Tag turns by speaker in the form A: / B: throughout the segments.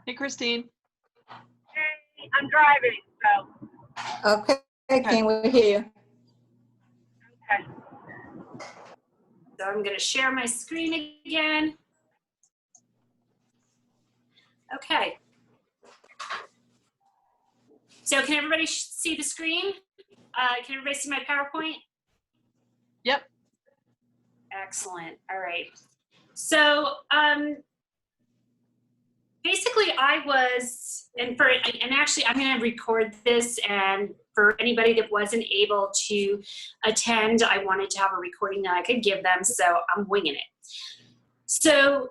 A: Hey, Christine.
B: Hey, I'm driving, so.
C: Okay, can we hear you?
B: Okay. So I'm going to share my screen again. Okay. So can everybody see the screen? Can everybody see my PowerPoint?
A: Yep.
B: Excellent. All right. So basically I was, and actually I'm going to record this, and for anybody that wasn't able to attend, I wanted to have a recording that I could give them, so I'm winging it. So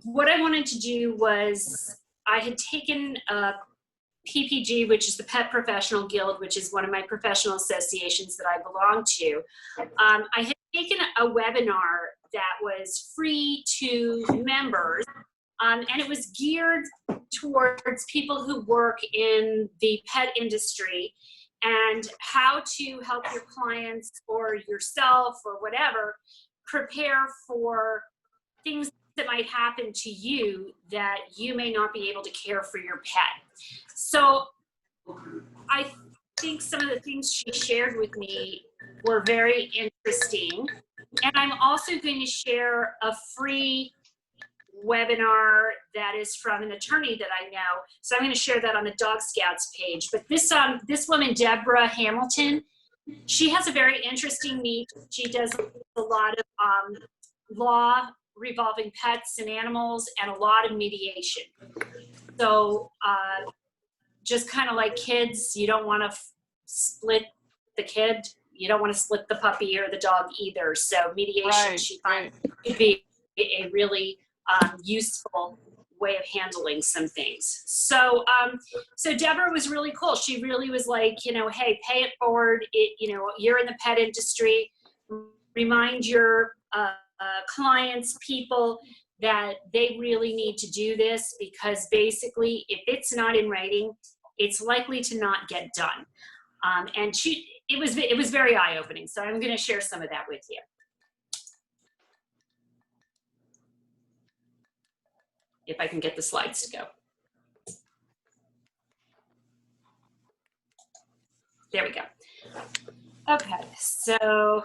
B: what I wanted to do was, I had taken a PPG, which is the Pet Professional Guild, which is one of my professional associations that I belong to. I had taken a webinar that was free to members, and it was geared towards people who work in the pet industry and how to help your clients or yourself or whatever prepare for things that might happen to you that you may not be able to care for your pet. So I think some of the things she shared with me were very interesting. And I'm also going to share a free webinar that is from an attorney that I know. So I'm going to share that on the Dog Scouts page. But this woman, Debra Hamilton, she has a very interesting niche. She does a lot of law revolving pets and animals, and a lot of mediation. So just kind of like kids, you don't want to split the kid, you don't want to split the puppy or the dog either. So mediation, she finds could be a really useful way of handling some things. So so Debra was really cool. She really was like, you know, hey, pay it forward. You're in the pet industry. Remind your clients, people, that they really need to do this, because basically if it's not in writing, it's likely to not get done. And it was very eye-opening. So I'm going to share some of that with you. If I can get the slides to go. There we go. Okay, so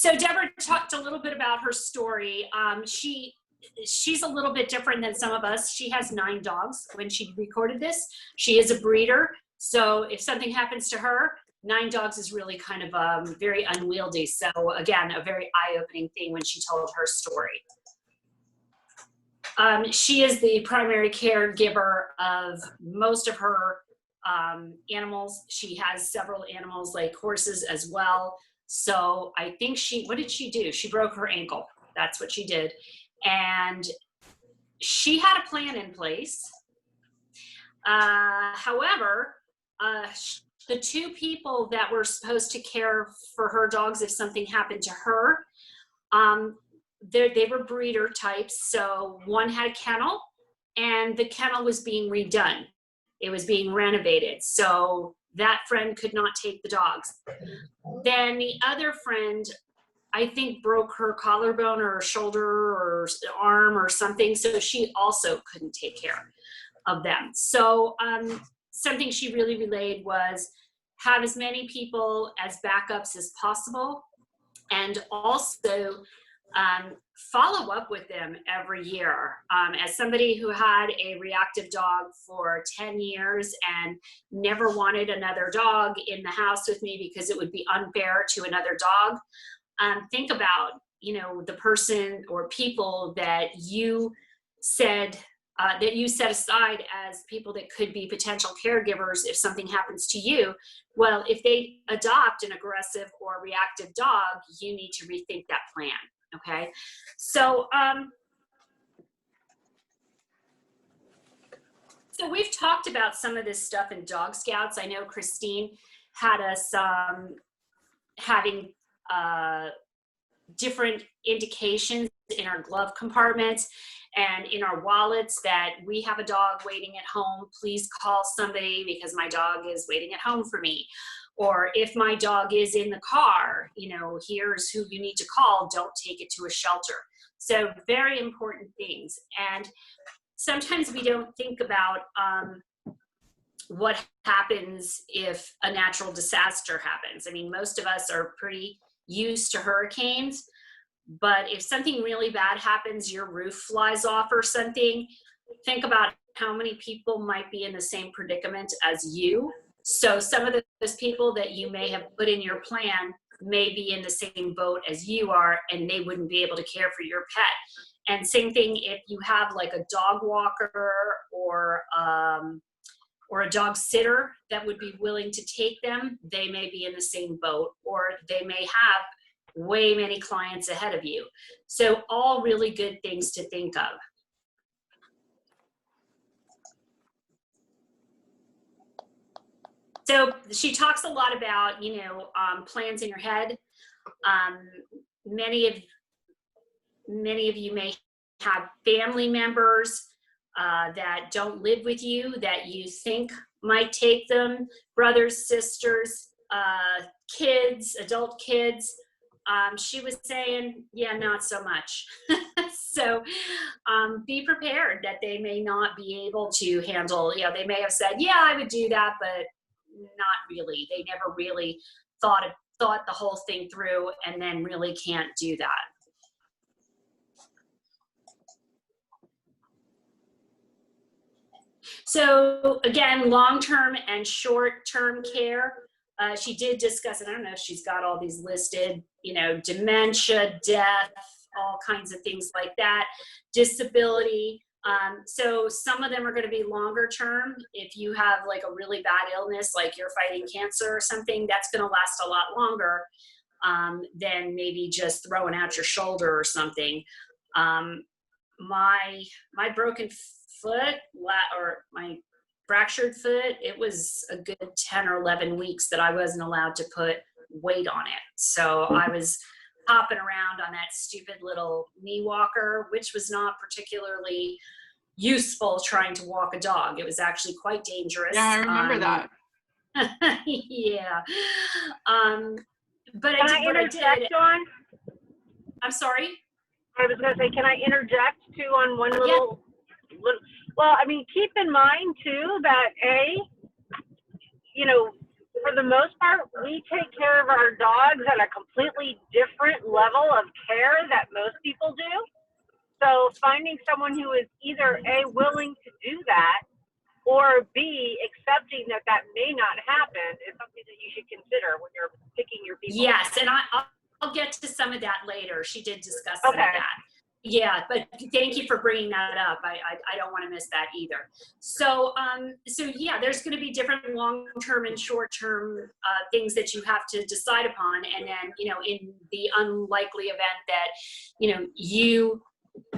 B: Debra talked a little bit about her story. She's a little bit different than some of us. She has 9 dogs when she recorded this. She is a breeder, so if something happens to her, 9 dogs is really kind of very unwieldy. So again, a very eye-opening thing when she told her story. She is the primary caregiver of most of her animals. She has several animals like horses as well. So I think what did she do? She broke her ankle. That's what she did. And she had a plan in place. However, the 2 people that were supposed to care for her dogs if something happened to her, they were breeder types. So one had a kennel, and the kennel was being redone. It was being renovated. So that friend could not take the dogs. Then the other friend, I think, broke her collarbone or shoulder or arm or something. So she also couldn't take care of them. So something she really relayed was have as many people as backups as possible, and also follow up with them every year. As somebody who had a reactive dog for 10 years and never wanted another dog in the house with me because it would be unfair to another dog, think about, the person or people that you said that you set aside as people that could be potential caregivers if something happens to you. Well, if they adopt an aggressive or reactive dog, you need to rethink that plan. Okay, so so we've talked about some of this stuff in Dog Scouts. I know Christine had us having different indications in our glove compartments and in our wallets that we have a dog waiting at home. Please call somebody because my dog is waiting at home for me. Or if my dog is in the car, here's who you need to call. Don't take it to a shelter. So very important things. And sometimes we don't think about what happens if a natural disaster happens. I mean, most of us are pretty used to hurricanes, but if something really bad happens, your roof flies off or something, think about how many people might be in the same predicament as you. So some of those people that you may have put in your plan may be in the same boat as you are, and they wouldn't be able to care for your pet. And same thing if you have like a dog walker or a dog sitter that would be willing to take them, they may be in the same boat, or they may have way many clients ahead of you. So all really good things to think of. So she talks a lot about, you know, plans in your head. Many of you may have family members that don't live with you that you think might take them, brothers, sisters, kids, adult kids. She was saying, yeah, not so much. So be prepared that they may not be able to handle, you know, they may have said, yeah, I would do that, but not really. They never really thought the whole thing through, and then really can't do that. So again, long-term and short-term care. She did discuss, and I don't know if she's got all these listed, you know, dementia, death, all kinds of things like that, disability. So some of them are going to be longer term. If you have like a really bad illness, like you're fighting cancer or something, that's going to last a lot longer than maybe just throwing out your shoulder or something. My broken foot, or my fractured foot, it was a good 10 or 11 weeks that I wasn't allowed to put weight on it. So I was hopping around on that stupid little knee walker, which was not particularly useful trying to walk a dog. It was actually quite dangerous.
A: Yeah, I remember that.
B: Yeah. But
D: Can I interject, Dawn?
B: I'm sorry?
D: I was going to say, can I interject too on one little, well, I mean, keep in mind too that you know, for the most part, we take care of our dogs at a completely different level of care that most people do. So finding someone who is either A, willing to do that, or B, accepting that that may not happen is something that you should consider when you're picking your people.
B: Yes, and I'll get to some of that later. She did discuss some of that. Yeah, but thank you for bringing that up. I don't want to miss that either. So yeah, there's going to be different long-term and short-term things that you have to decide upon. And then, you know, in the unlikely event that, you know, you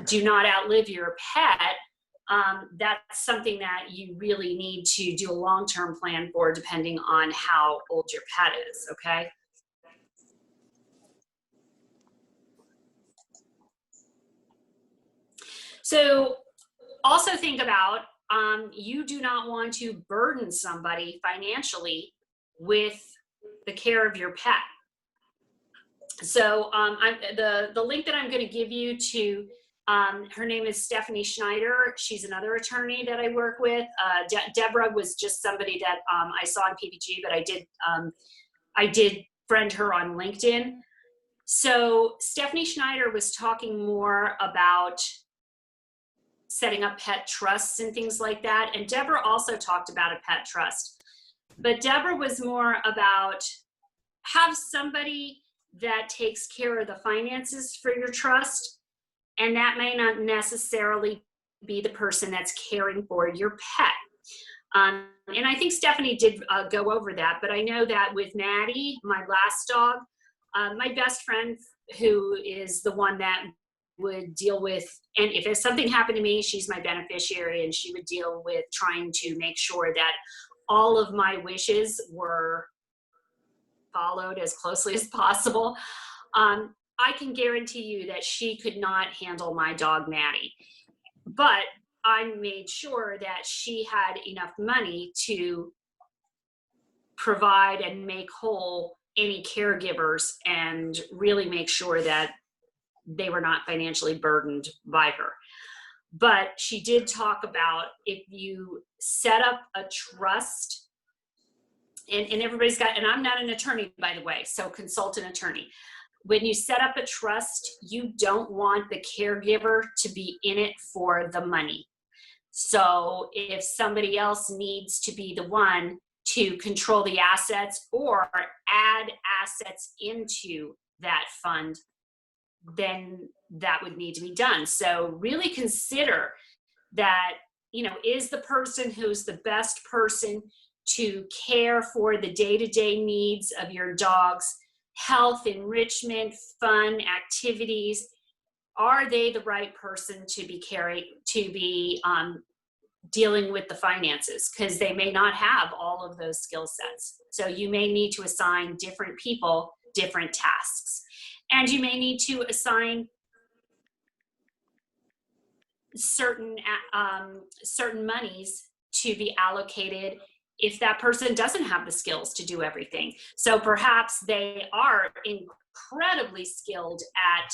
B: do not outlive your pet, that's something that you really need to do a long-term plan for, depending on how old your pet is, okay? So also think about, you do not want to burden somebody financially with the care of your pet. So the link that I'm going to give you to, her name is Stephanie Schneider. She's another attorney that I work with. Debra was just somebody that I saw on PPG, but I did friend her on LinkedIn. So Stephanie Schneider was talking more about setting up pet trusts and things like that. And Debra also talked about a pet trust. But Debra was more about have somebody that takes care of the finances for your trust, and that may not necessarily be the person that's caring for your pet. And I think Stephanie did go over that, but I know that with Maddie, my last dog, my best friend, who is the one that would deal with, and if something happened to me, she's my beneficiary, and she would deal with trying to make sure that all of my wishes were followed as closely as possible. I can guarantee you that she could not handle my dog Maddie, but I made sure that she had enough money to provide and make whole any caregivers and really make sure that they were not financially burdened by her. But she did talk about if you set up a trust, and everybody's got, and I'm not an attorney, by the way, so consult an attorney. When you set up a trust, you don't want the caregiver to be in it for the money. So if somebody else needs to be the one to control the assets or add assets into that fund, then that would need to be done. So really consider that, you know, is the person who's the best person to care for the day-to-day needs of your dog's health, enrichment, fun, activities, are they the right person to be dealing with the finances? Because they may not have all of those skill sets. So you may need to assign different people different tasks. And you may need to assign certain monies to be allocated if that person doesn't have the skills to do everything. So perhaps they are incredibly skilled at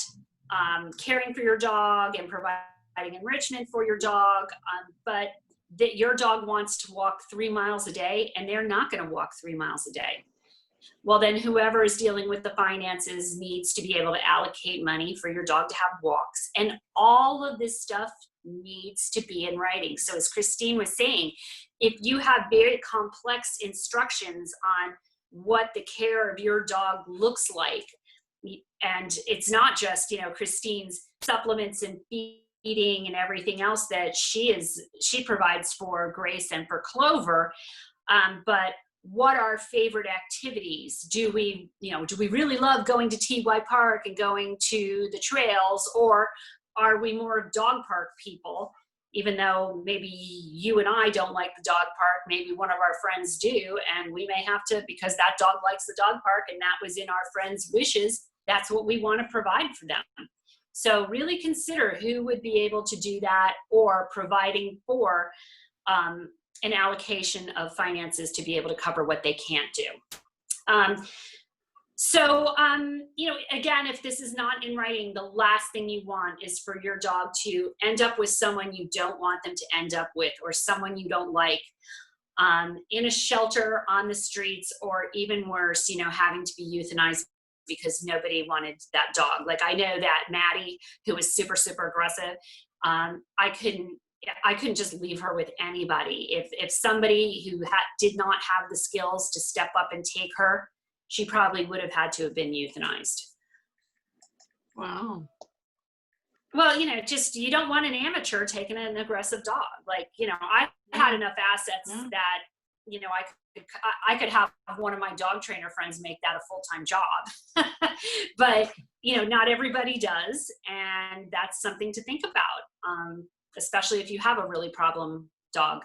B: caring for your dog and providing enrichment for your dog, but that your dog wants to walk 3 miles a day and they're not going to walk 3 miles a day. Well, then whoever is dealing with the finances needs to be able to allocate money for your dog to have walks. And all of this stuff needs to be in writing. So as Christine was saying, if you have very complex instructions on what the care of your dog looks like, and it's not just, you know, Christine's supplements and feeding and everything else that she provides for Grace and for Clover, but what are favorite activities? Do we really love going to TY Park and going to the trails, or are we more of dog park people? Even though maybe you and I don't like the dog park, maybe one of our friends do, and we may have to, because that dog likes the dog park and that was in our friend's wishes, that's what we want to provide for them. So really consider who would be able to do that, or providing for an allocation of finances to be able to cover what they can't do. You know, again, if this is not in writing, the last thing you want is for your dog to end up with someone you don't want them to end up with, or someone you don't like, in a shelter, on the streets, or even worse, you know, having to be euthanized because nobody wanted that dog. Like, I know that Maddie, who was super, super aggressive, I couldn't just leave her with anybody. If somebody who did not have the skills to step up and take her, she probably would have had to have been euthanized.
A: Wow.
B: Well, you know, just, you don't want an amateur taking an aggressive dog. Like, you know, I had enough assets that, you know, I could have one of my dog trainer friends make that a full-time job. But, you know, not everybody does. And that's something to think about, especially if you have a really problem dog.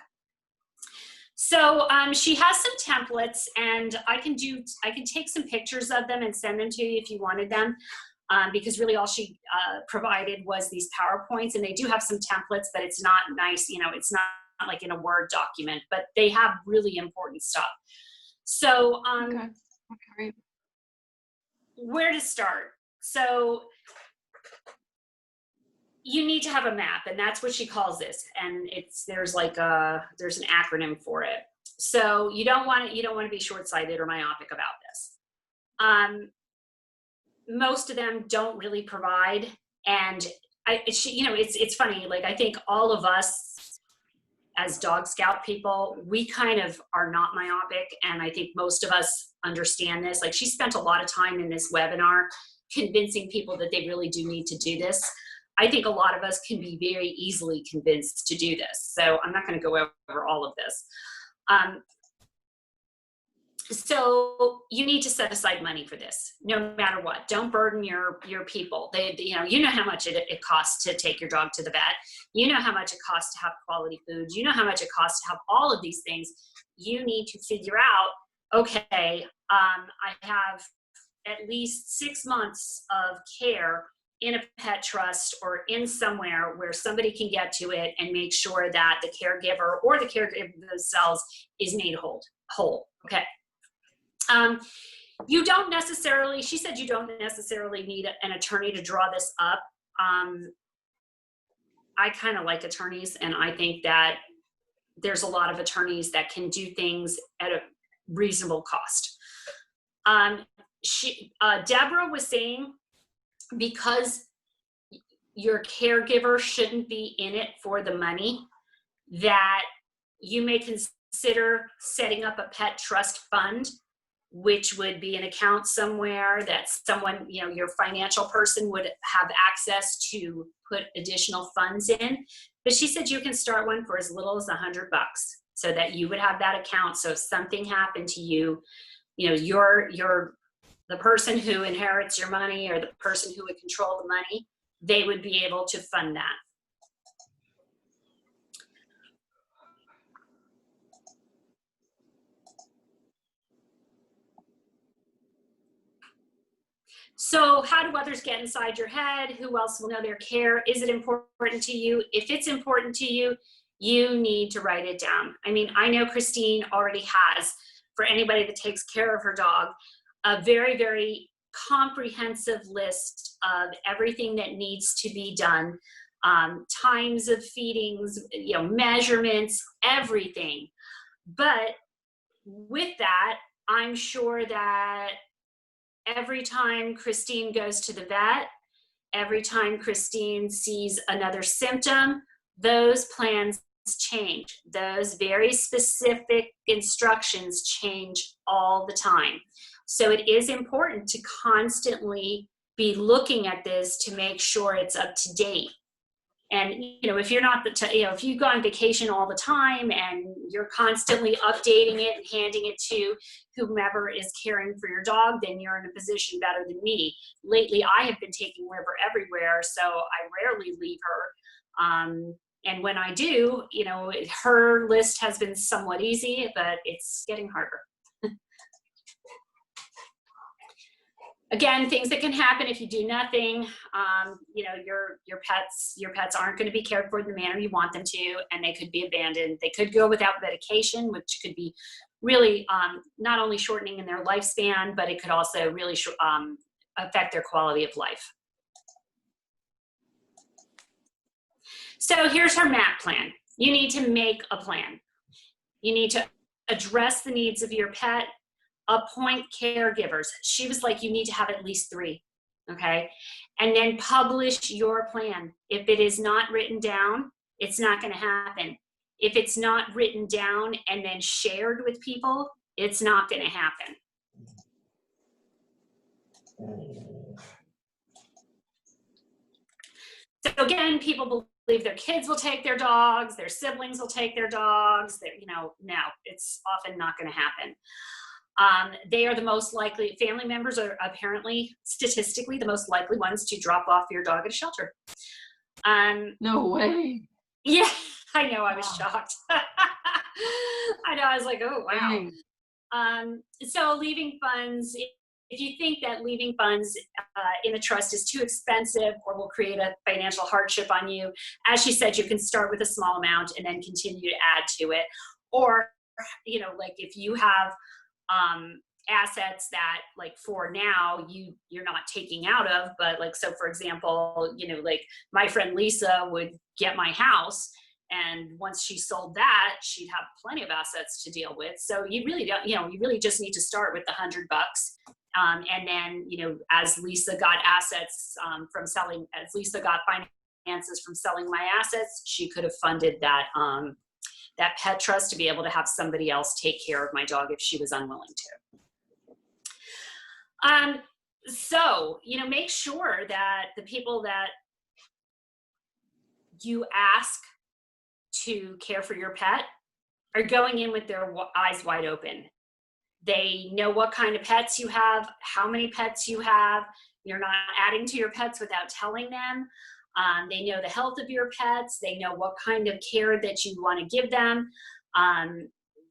B: So she has some templates, and I can take some pictures of them and send them to you if you wanted them, because really all she provided was these PowerPoints, and they do have some templates, but it's not nice, you know, it's not like in a Word document, but they have really important stuff. So
A: Okay.
B: Where to start? So you need to have a map, and that's what she calls this. And there's an acronym for it. So you don't want to be short-sighted or myopic about this. Most of them don't really provide, and it's funny. Like, I think all of us as dog scout people, we kind of are not myopic, and I think most of us understand this. Like, she spent a lot of time in this webinar convincing people that they really do need to do this. I think a lot of us can be very easily convinced to do this. So I'm not going to go over all of this. So you need to set aside money for this, no matter what. Don't burden your people. You know how much it costs to take your dog to the vet. You know how much it costs to have quality food. You know how much it costs to have all of these things. You need to figure out, okay, I have at least 6 months of care in a pet trust or in somewhere where somebody can get to it and make sure that the caregiver or the caregiver themselves is made whole. Okay. You don't necessarily, she said you don't necessarily need an attorney to draw this up. I kind of like attorneys, and I think that there's a lot of attorneys that can do things at a reasonable cost. Debra was saying, because your caregiver shouldn't be in it for the money, that you may consider setting up a pet trust fund, which would be an account somewhere that someone, you know, your financial person would have access to put additional funds in. But she said you can start one for as little as $100, so that you would have that account. So if something happened to you, you know, the person who inherits your money, or the person who would control the money, they would be able to fund that. So how do others get inside your head? Who else will know their care? Is it important to you? If it's important to you, you need to write it down. I mean, I know Christine already has, for anybody that takes care of her dog, a very, very comprehensive list of everything that needs to be done, times of feedings, you know, measurements, everything. But with that, I'm sure that every time Christine goes to the vet, every time Christine sees another symptom, those plans change. Those very specific instructions change all the time. So it is important to constantly be looking at this to make sure it's up to date. And, you know, if you're not if you go on vacation all the time and you're constantly updating it and handing it to whomever is caring for your dog, then you're in a position better than me. Lately, I have been taking River everywhere, so I rarely leave her. And when I do, you know, her list has been somewhat easy, but it's getting harder. Again, things that can happen if you do nothing. You know, your pets aren't going to be cared for in the manner you want them to, and they could be abandoned. They could go without medication, which could be really not only shortening in their lifespan, but it could also really affect their quality of life. So here's her MAP plan. You need to make a plan. You need to address the needs of your pet. Appoint caregivers. She was like, you need to have at least 3, okay? And then publish your plan. If it is not written down, it's not gonna happen. If it's not written down and then shared with people, it's not gonna happen. So again, people believe their kids will take their dogs, their siblings will take their dogs, you know, no, it's often not gonna happen. They are the most likely, family members are apparently statistically the most likely ones to drop off your dog at a shelter.
A: No way.
B: Yeah, I know, I was shocked. I know, I was like, oh, wow.
A: Dang.
B: So leaving funds, if you think that leaving funds in a trust is too expensive or will create a financial hardship on you, as she said, you can start with a small amount and then continue to add to it. Or, you know, like if you have assets that, like, for now you're not taking out of, but like, so for example, you know, like my friend Lisa would get my house, and once she sold that, she'd have plenty of assets to deal with. So you really don't, you know, you really just need to start with the $100. And then, you know, as Lisa got assets from selling, as Lisa got finances from selling my assets, she could have funded that that pet trust to be able to have somebody else take care of my dog if she was unwilling to. So, you know, make sure that the people that you ask to care for your pet are going in with their eyes wide open. They know what kind of pets you have, how many pets you have. You're not adding to your pets without telling them. They know the health of your pets. They know what kind of care that you want to give them.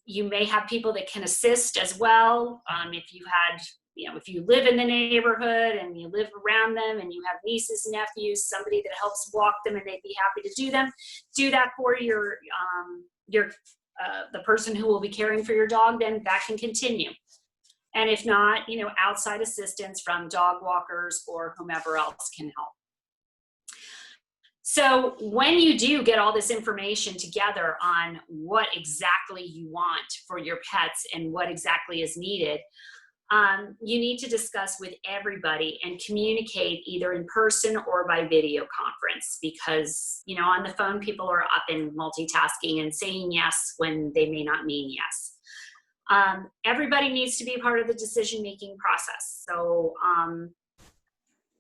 B: You may have people that can assist as well. If you had, you know, if you live in the neighborhood and you live around them and you have nieces, nephews, somebody that helps walk them and they'd be happy to do that for the person who will be caring for your dog, then that can continue. And if not, you know, outside assistance from dog walkers or whomever else can help. So when you do get all this information together on what exactly you want for your pets and what exactly is needed, you need to discuss with everybody and communicate either in person or by video conference, because, you know, on the phone, people are up and multitasking and saying yes when they may not mean yes. Everybody needs to be part of the decision-making process. So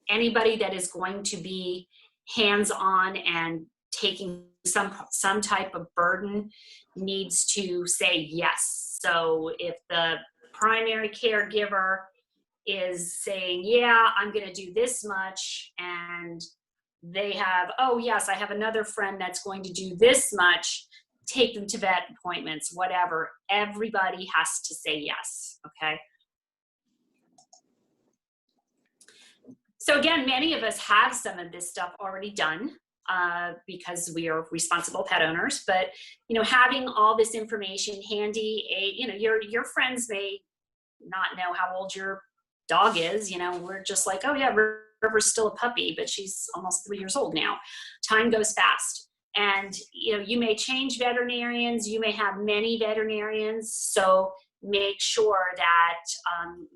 B: anybody that is going to be hands-on and taking some type of burden needs to say yes. So if the primary caregiver is saying, yeah, I'm going to do this much, and they have, oh yes, I have another friend that's going to do this much, take them to vet appointments, whatever, everybody has to say yes, okay? So again, many of us have some of this stuff already done because we are responsible pet owners, but, you know, having all this information handy, you know, your friends may not know how old your dog is. You know, we're just like, oh yeah, River's still a puppy, but she's almost 3 years old now. Time goes fast. And, you know, you may change veterinarians, you may have many veterinarians, so make sure that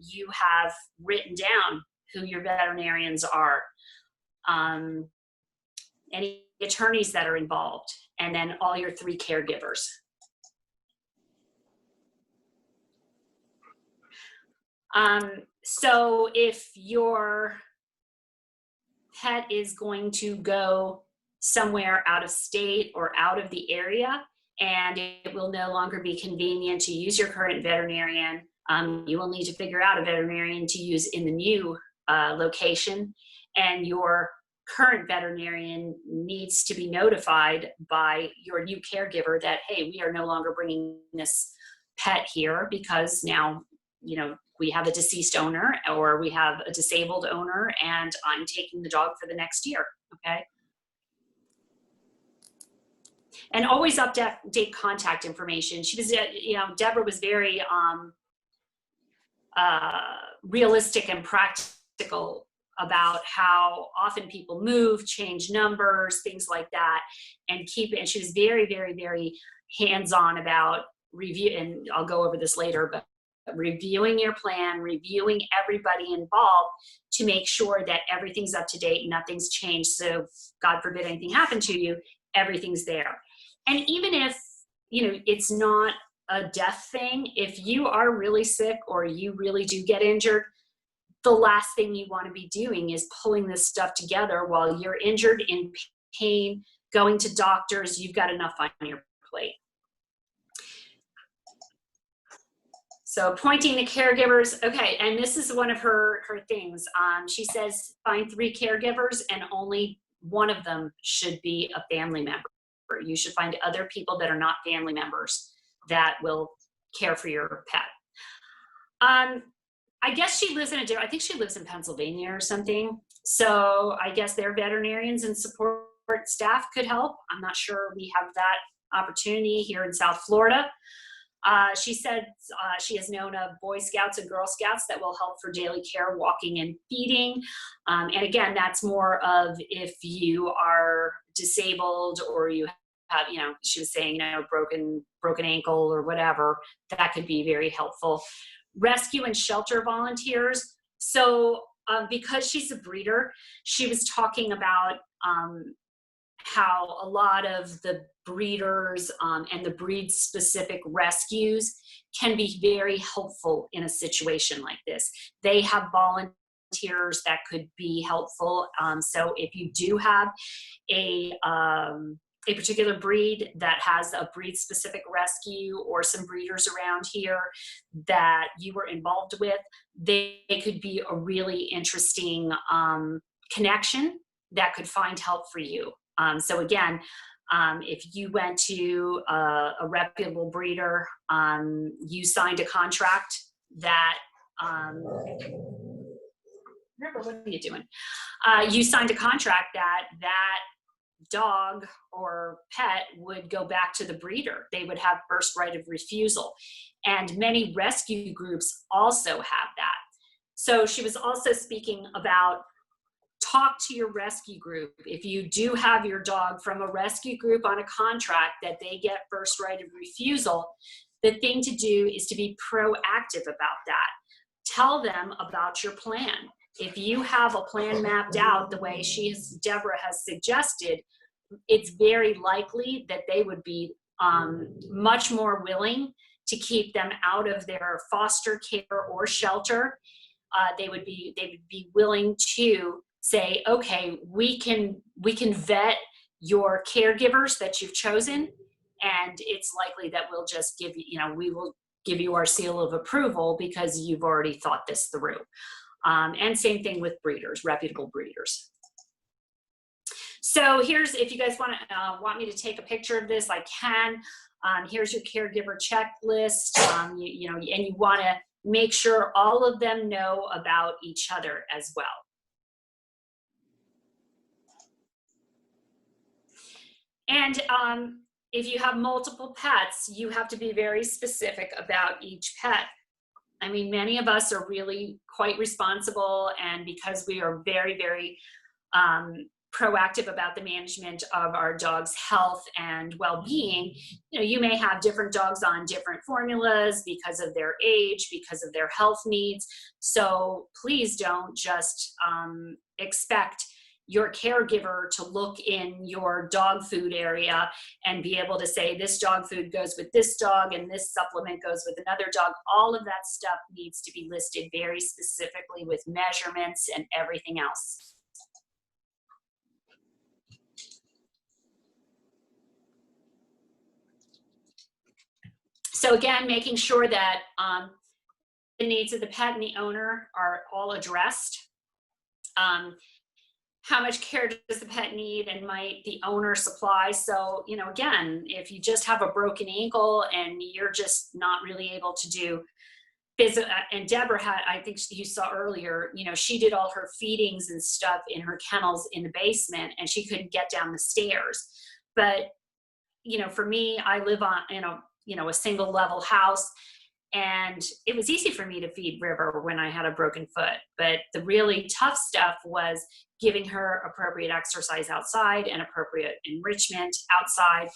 B: you have written down who your veterinarians are, any attorneys that are involved, and then all your 3 caregivers. So if your pet is going to go somewhere out of state or out of the area, and it will no longer be convenient to use your current veterinarian, you will need to figure out a veterinarian to use in the new location, and your current veterinarian needs to be notified by your new caregiver that, hey, we are no longer bringing this pet here because now, you know, we have a deceased owner or we have a disabled owner and I'm taking the dog for the next year, okay? And always update contact information. She was, you know, Debra was very realistic and practical about how often people move, change numbers, things like that, and keep it. And she was very, very, very hands-on about review, and I'll go over this later, but reviewing your plan, reviewing everybody involved to make sure that everything's up to date, nothing's changed. So God forbid anything happened to you, everything's there. And even if, you know, it's not a death thing, if you are really sick or you really do get injured, the last thing you want to be doing is pulling this stuff together while you're injured, in pain, going to doctors. You've got enough on your plate. So appointing the caregivers, okay, and this is one of her things. She says find 3 caregivers and only one of them should be a family member. You should find other people that are not family members that will care for your pet. I guess she lives in I think she lives in Pennsylvania or something. So I guess their veterinarians and support staff could help. I'm not sure we have that opportunity here in South Florida. She said she has known of Boy Scouts and Girl Scouts that will help for daily care, walking and feeding. And again, that's more of if you are disabled or you have, you know, she was saying, you know, broken ankle or whatever, that could be very helpful. Rescue and shelter volunteers. So because she's a breeder, she was talking about how a lot of the breeders and the breed-specific rescues can be very helpful in a situation like this. They have volunteers that could be helpful. So if you do have a particular breed that has a breed-specific rescue or some breeders around here that you were involved with, they could be a really interesting connection that could find help for you. So again, if you went to a reputable breeder, you signed a contract that, River, what are you doing? You signed a contract that dog or pet would go back to the breeder. They would have first right of refusal. And many rescue groups also have that. So she was also speaking about talk to your rescue group. If you do have your dog from a rescue group on a contract that they get first right of refusal, the thing to do is to be proactive about that. Tell them about your plan. If you have a plan mapped out the way Debra has suggested, it's very likely that they would be much more willing to keep them out of their foster care or shelter. They would be willing to say, okay, we can vet your caregivers that you've chosen, and it's likely that we'll just give you, we will give you our seal of approval because you've already thought this through. And same thing with breeders, reputable breeders. So here's, if you guys want me to take a picture of this, I can. Here's your caregiver checklist. And you want to make sure all of them know about each other as well. And if you have multiple pets, you have to be very specific about each pet. I mean, many of us are really quite responsible, and because we are very, very proactive about the management of our dog's health and well-being, you may have different dogs on different formulas because of their age, because of their health needs. So please don't just expect your caregiver to look in your dog food area and be able to say this dog food goes with this dog and this supplement goes with another dog. All of that stuff needs to be listed very specifically with measurements and everything else. So again, making sure that the needs of the pet and the owner are all addressed. How much care does the pet need and might the owner supply? So, again, if you just have a broken ankle and you're just not really able to do physical, and Debra had, I think you saw earlier, she did all her feedings and stuff in her kennels in the basement and she couldn't get down the stairs. But, for me, I live on, a single level house. And it was easy for me to feed River when I had a broken foot. But the really tough stuff was giving her appropriate exercise outside and appropriate enrichment outside.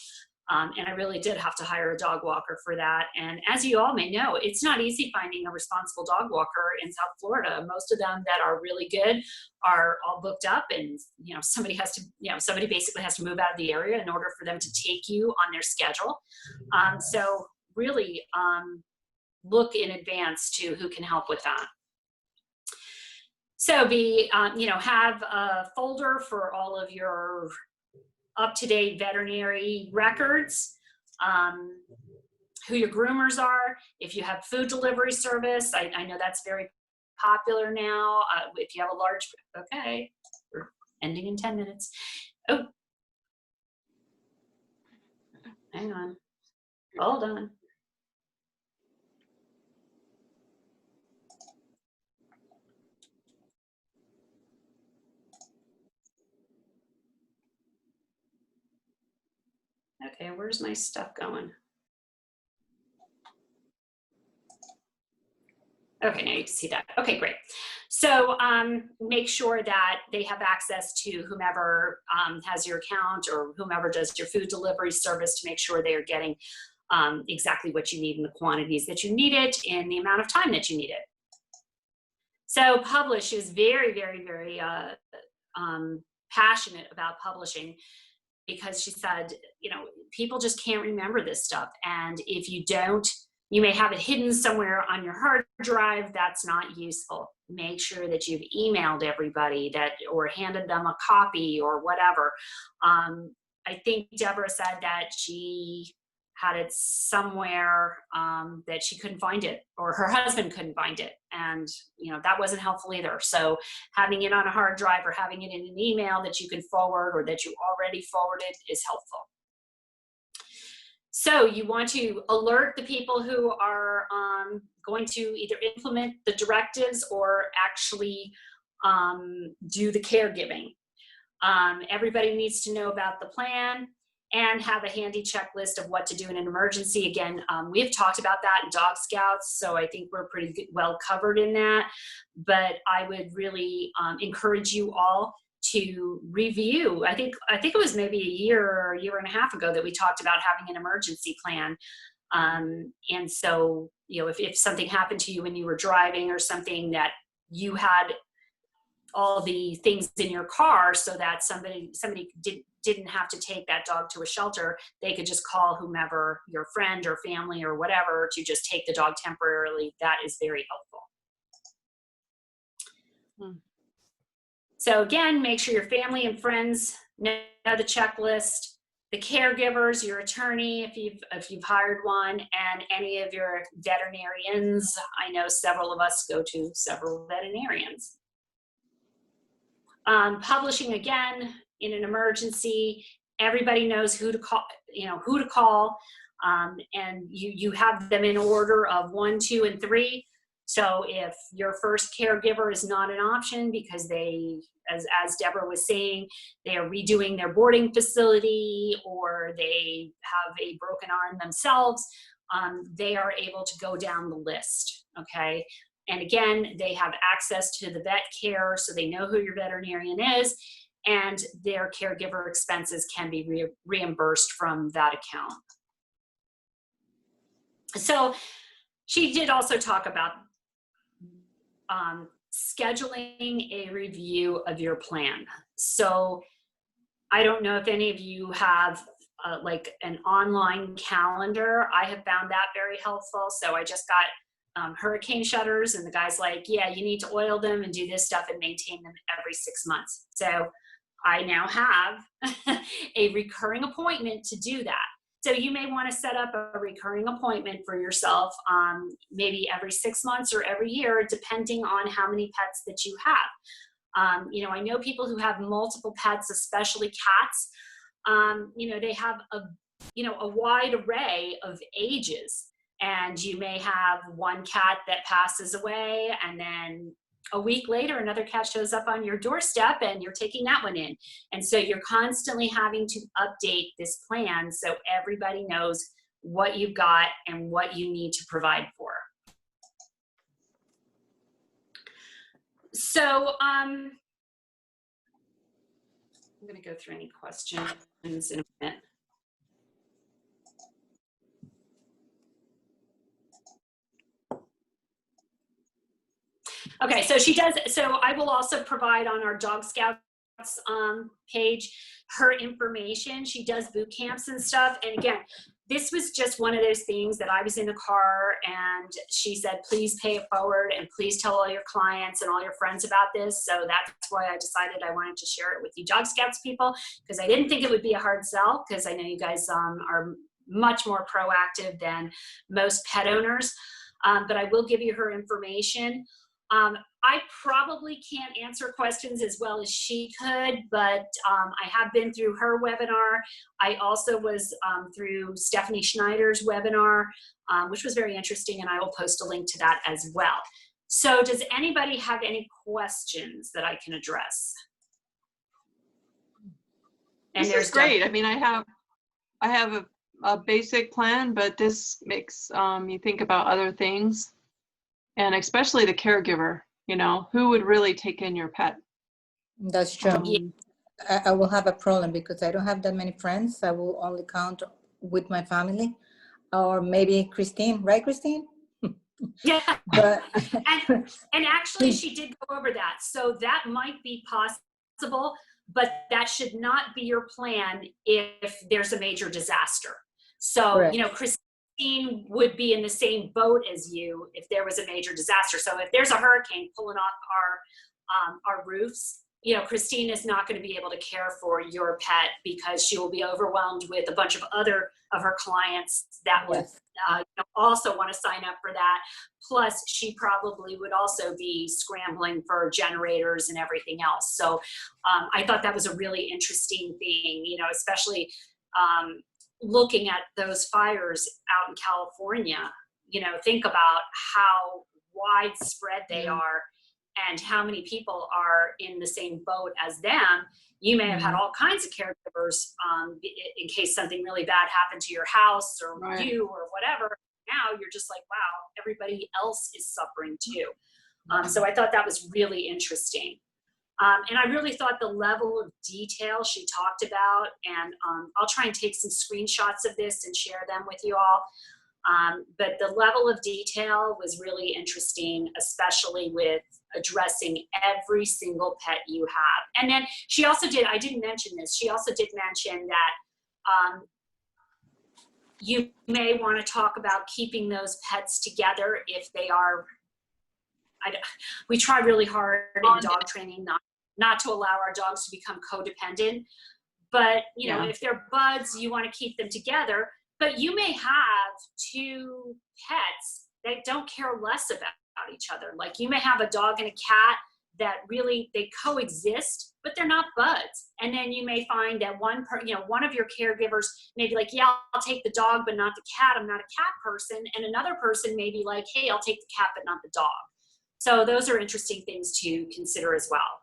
B: And I really did have to hire a dog walker for that. And as you all may know, it's not easy finding a responsible dog walker in South Florida. Most of them that are really good are all booked up, and somebody basically has to move out of the area in order for them to take you on their schedule. So really, look in advance to who can help with that. So have a folder for all of your up-to-date veterinary records, who your groomers are. If you have food delivery service, I know that's very popular now. If you have a large, okay, we're ending in 10 minutes. Oh, hang on, hold on. Okay, where's my stuff going? Okay, now you can see that. Okay, great. So make sure that they have access to whomever has your account or whomever does your food delivery service to make sure they are getting exactly what you need in the quantities that you need it in the amount of time that you need it. So Publish is very, very, very passionate about publishing, because she said, people just can't remember this stuff. And if you don't, you may have it hidden somewhere on your hard drive. That's not useful. Make sure that you've emailed everybody or handed them a copy or whatever. I think Debra said that she had it somewhere that she couldn't find it, or her husband couldn't find it. And, that wasn't helpful either. So having it on a hard drive or having it in an email that you can forward or that you already forwarded is helpful. So you want to alert the people who are going to either implement the directives or actually do the caregiving. Everybody needs to know about the plan. and have a handy checklist of what to do in an emergency. Again, we have talked about that in Dog Scouts, so I think we're pretty well covered in that. But I would really encourage you all to review. I think it was maybe a year or a year and a half ago that we talked about having an emergency plan. And so, you know, if something happened to you when you were driving or something, that you had all the things in your car so that somebody didn't have to take that dog to a shelter, they could just call whomever, your friend or family or whatever, to just take the dog temporarily. That is very helpful. So again, make sure your family and friends know the checklist, the caregivers, your attorney, if you've hired one, and any of your veterinarians. I know several of us go to several veterinarians. Publishing, again, in an emergency, everybody knows who to call, and you have them in order of 1, 2, and 3. So if your first caregiver is not an option because they, as Debra was saying, they are redoing their boarding facility or they have a broken arm themselves, they are able to go down the list, okay? And again, they have access to the vet care, so they know who your veterinarian is, and their caregiver expenses can be reimbursed from that account. So she did also talk about scheduling a review of your plan. So I don't know if any of you have like an online calendar. I have found that very helpful. So I just got hurricane shutters, and the guy's like, yeah, you need to oil them and do this stuff and maintain them every 6 months. So I now have a recurring appointment to do that. So you may want to set up a recurring appointment for yourself, maybe every 6 months or every year, depending on how many pets that you have. You know, I know people who have multiple pets, especially cats. You know, they have a wide array of ages. And you may have one cat that passes away, and then a week later, another cat shows up on your doorstep and you're taking that one in. And so you're constantly having to update this plan so everybody knows what you've got and what you need to provide for. So I'm going to go through any questions in a minute. Okay, so she does, so I will also provide on our Dog Scouts page her information. She does boot camps and stuff. And again, this was just one of those things that I was in the car and she said, please pay it forward and please tell all your clients and all your friends about this. So that's why I decided I wanted to share it with you Dog Scouts people, because I didn't think it would be a hard sell, because I know you guys are much more proactive than most pet owners. But I will give you her information. I probably can't answer questions as well as she could, but I have been through her webinar. I also was through Stephanie Schneider's webinar, which was very interesting, and I will post a link to that as well. So does anybody have any questions that I can address?
E: And this is great. I mean, I have a basic plan, but this makes you think about other things. And especially the caregiver, you know, who would really take in your pet?
C: That's true. I will have a problem because I don't have that many friends. I will only count with my family, or maybe Christine, right, Christine?
B: Yeah.
C: But
B: and actually, she did go over that. So that might be possible, but that should not be your plan if there's a major disaster. So, correct. You know, Christine would be in the same boat as you if there was a major disaster. So if there's a hurricane pulling off our roofs, you know, Christine is not going to be able to care for your pet because she will be overwhelmed with a bunch of other of her clients that would also want to sign up for that. Plus, she probably would also be scrambling for generators and everything else. So I thought that was a really interesting thing, you know, especially looking at those fires out in California. You know, think about how widespread they are and how many people are in the same boat as them. You may have had all kinds of caregivers in case something really bad happened to your house or you or whatever. Now you're just like, wow, everybody else is suffering too. So I thought that was really interesting. And I really thought the level of detail she talked about, and I'll try and take some screenshots of this and share them with you all. But the level of detail was really interesting, especially with addressing every single pet you have. And then she also did, I didn't mention this, she also did mention that you may want to talk about keeping those pets together if they are, we try really hard in dog training not to allow our dogs to become codependent, but you know, if they're buds, you want to keep them together. But you may have two pets that don't care less about each other. Like you may have a dog and a cat that really, they coexist, but they're not buds. And then you may find that one of your caregivers may be like, yeah, I'll take the dog, but not the cat. I'm not a cat person. And another person may be like, hey, I'll take the cat, but not the dog. So those are interesting things to consider as well.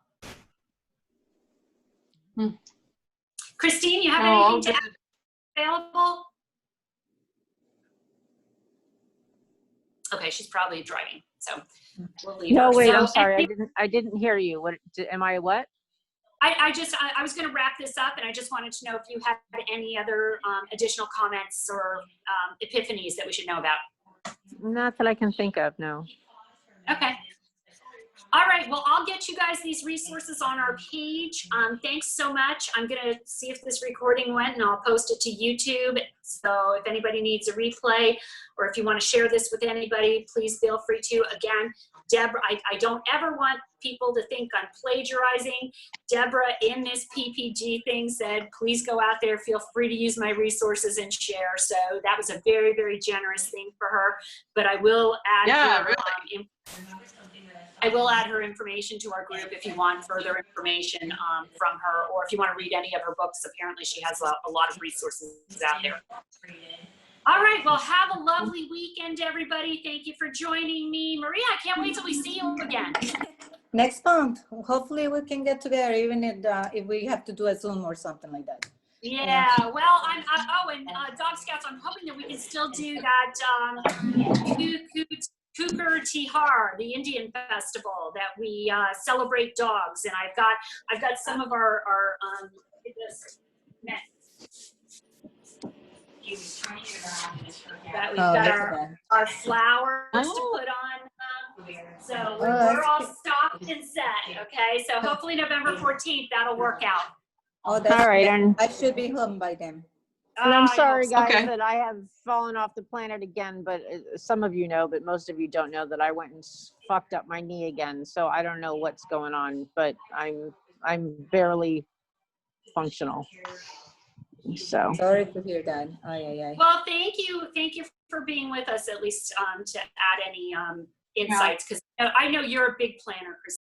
B: Christine, you have anything to add available? Okay, she's probably driving, so we'll leave her.
F: No, wait,
B: So,
F: I'm sorry, I didn't hear you. What am I what?
B: I was going to wrap this up, and I just wanted to know if you had any other additional comments or epiphanies that we should know about.
F: Not that I can think of, no.
B: Okay. All right, well, I'll get you guys these resources on our page. Thanks so much. I'm going to see if this recording went, and I'll post it to YouTube. So if anybody needs a replay, or if you want to share this with anybody, please feel free to. Again, Debra, I don't ever want people to think I'm plagiarizing. Debra in this PPG thing said, please go out there, feel free to use my resources and share. So that was a very, very generous thing for her. But I will add I will add her information to our group if you want further information from her, or if you want to read any of her books. Apparently she has a lot of resources out there. All right, well, have a lovely weekend, everybody. Thank you for joining me. Maria, I can't wait till we see you again.
C: Next month, hopefully we can get together, even if we have to do a Zoom or something like that.
B: Yeah, well, Dog Scouts, I'm hoping that we can still do that Kukar Tihar, the Indian festival that we celebrate dogs, and I've got some of our that we've got our flowers to put on. So we're all stocked and set. Okay, so hopefully November 14th that'll work out.
C: Oh, that's
F: all right.
C: And I should be home by then.
F: And I'm sorry, guys, that I have fallen off the planet again, but some of you know, but most of you don't know that I went and fucked up my knee again. So I don't know what's going on, but I'm barely functional. So
C: sorry to hear that.
B: Well, thank you for being with us, at least to add any insights, because I know you're a big planner, Christine.